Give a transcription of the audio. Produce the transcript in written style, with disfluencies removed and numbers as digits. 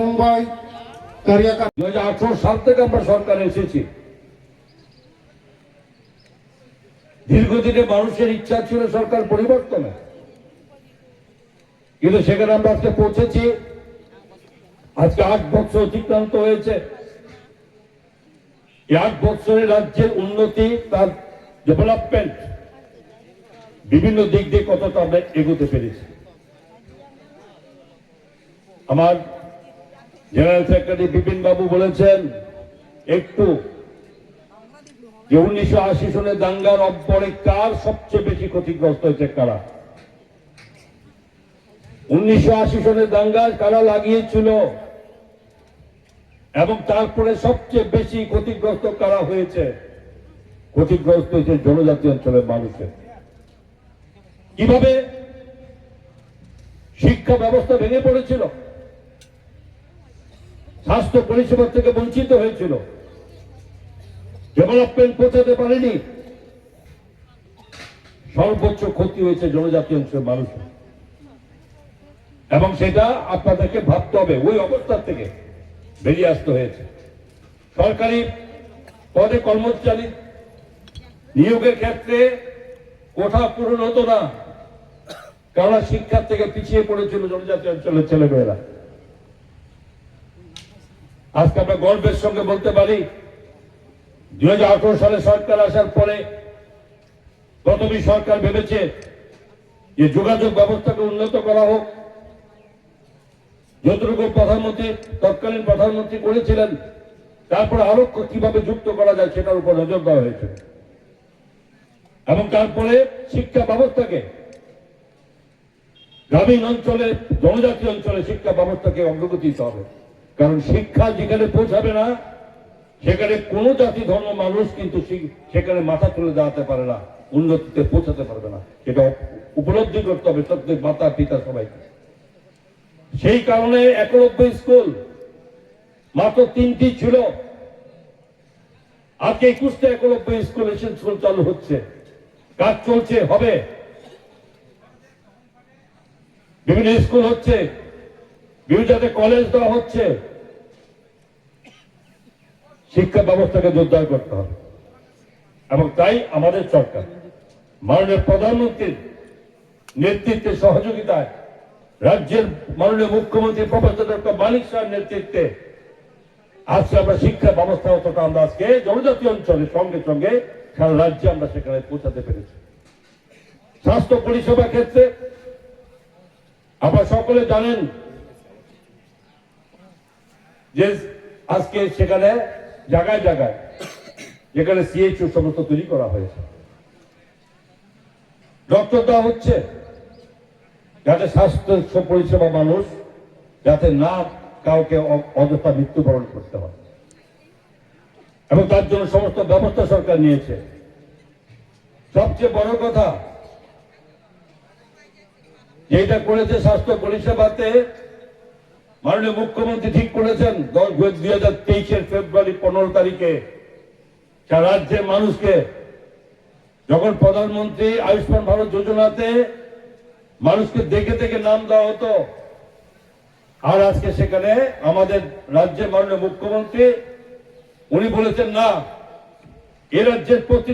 মুম্বাই 2018 সাল থেকে আমরা সরকারে এসেছি। দীর্ঘদিনে মানুষের ইচ্ছা ছিল সরকার পরিবর্তনে, কিন্তু সেখানে আমরা আজকে পৌঁছেছি। আজকে 8 বছর অতিক্রান্ত হয়েছে। এই 8 বছরে রাজ্যের উন্নতি, তার ডেভেলপমেন্ট বিভিন্ন দিক দিয়ে কতটা আমরা এগোতে পেরেছি। আমার জেনারেল সেক্রেটারি বিপিন বাবু বলেছেন একটু যে 1980 সনে দাঙ্গার পরে কার সবচেয়ে বেশি ক্ষতিগ্রস্ত হয়েছে, কারা 1980 সনে দাঙ্গা কারা লাগিয়েছিল এবং তারপরে সবচেয়ে বেশি ক্ষতিগ্রস্ত কারা হয়েছে? ক্ষতিগ্রস্ত হয়েছে জনজাতি অঞ্চলের মানুষের। কিভাবে শিক্ষা ব্যবস্থা ভেঙে পড়েছিল, স্বাস্থ্য পরিষেবা থেকে বঞ্চিত হয়েছিল, ডেভেলপমেন্ট পৌঁছাতে পারেনি, সর্বোচ্চ ক্ষতি হয়েছে জনজাতি অংশের মানুষের। এবং সেটা আপনাদেরকে ভাবতে হবে, ওই অবস্থা থেকে বেরিয়ে আসতে হয়েছে। সরকারি পদে কর্মচারী নিয়োগের ক্ষেত্রে কোঠা পূরণ হতো না, কারণ শিক্ষার থেকে পিছিয়ে পড়েছিল জনজাতি অঞ্চলের ছেলেমেয়েরা। আজকে আমরা গর্বের সঙ্গে বলতে পারি 2018 সালে সরকার আসার পরে প্রথমে সরকার ভেবেছে যে যোগাযোগ ব্যবস্থাকে উন্নত করা হোক। যতটুকু প্রধানমন্ত্রী, তৎকালীন প্রধানমন্ত্রী করেছিলেন, তারপরে আরো কিভাবে যুক্ত করা যায় সেটার উপর নজর দেওয়া হয়েছে। এবং তারপরে শিক্ষা ব্যবস্থাকে, গ্রামীণ অঞ্চলে, জনজাতি অঞ্চলে শিক্ষা ব্যবস্থাকে অগ্রগতি দিতে হবে। কারণ শিক্ষা যেখানে পৌঁছাবে না, সেখানে কোন জাতি ধর্ম মানুষ কিন্তু সেখানে মাথা তুলে দাঁড়াতে পারে না, উন্নতিতে পৌঁছাতে পারবে না। এটা উপলব্ধি করতে হবে প্রত্যেক মাতা পিতা সবাইকে। সেই কারণে 91 স্কুল মাত্র 3টি ছিল, আজকে 21টা 91 স্কুল স্কুল চালু হচ্ছে, কাজ চলছে, হবে। বিভিন্ন স্কুল হচ্ছে, বিভিন্ন জায়গায় কলেজ দেওয়া হচ্ছে। শিক্ষা ব্যবস্থাকে জোরদার করতে হবে এবং তাই আমাদের সরকার মাননীয় প্রধানমন্ত্রীর নেতৃত্বে, সহযোগিতায়, রাজ্যের মাননীয় মুখ্যমন্ত্রী প্রফেসর ডক্টর মানিক শাহের নেতৃত্বে আজকে আমরা শিক্ষা ব্যবস্থা অতটা আমরা আজকে জনজাতি অঞ্চলের সঙ্গে সঙ্গে সারা রাজ্যে আমরা সেখানে পৌঁছাতে পেরেছি। স্বাস্থ্য পরিষেবা ক্ষেত্রে আপনারা সকলে জানেন যে আজকে সেখানে জায়গায় জায়গায় যেখানে সিএইচও সমস্ত তৈরি করা হয়েছে, ডক্টর দেওয়া হচ্ছে যাতে স্বাস্থ্য পরিষেবা মানুষ যাতে না কাউকে অযথা মৃত্যুবরণ করতে হয়, এবং তার জন্য সমস্ত ব্যবস্থা সরকার নিয়েছে। সবচেয়ে বড় কথা যেটা করেছে, স্বাস্থ্য পরিষেবাতে মাননীয় মুখ্যমন্ত্রী ঠিক করেছেন 2023 ফেব্রুয়ারি 15 তারিখে সারা রাজ্যের মানুষকে, যখন প্রধানমন্ত্রী আয়ুষ্মান ভারত যোজনাতে মানুষকে দেখে দেখে নাম দেওয়া হতো, আর আজকে সেখানে আমাদের রাজ্যের মাননীয় মুখ্যমন্ত্রী উনি বলেছেন না, এ রাজ্যের প্রতি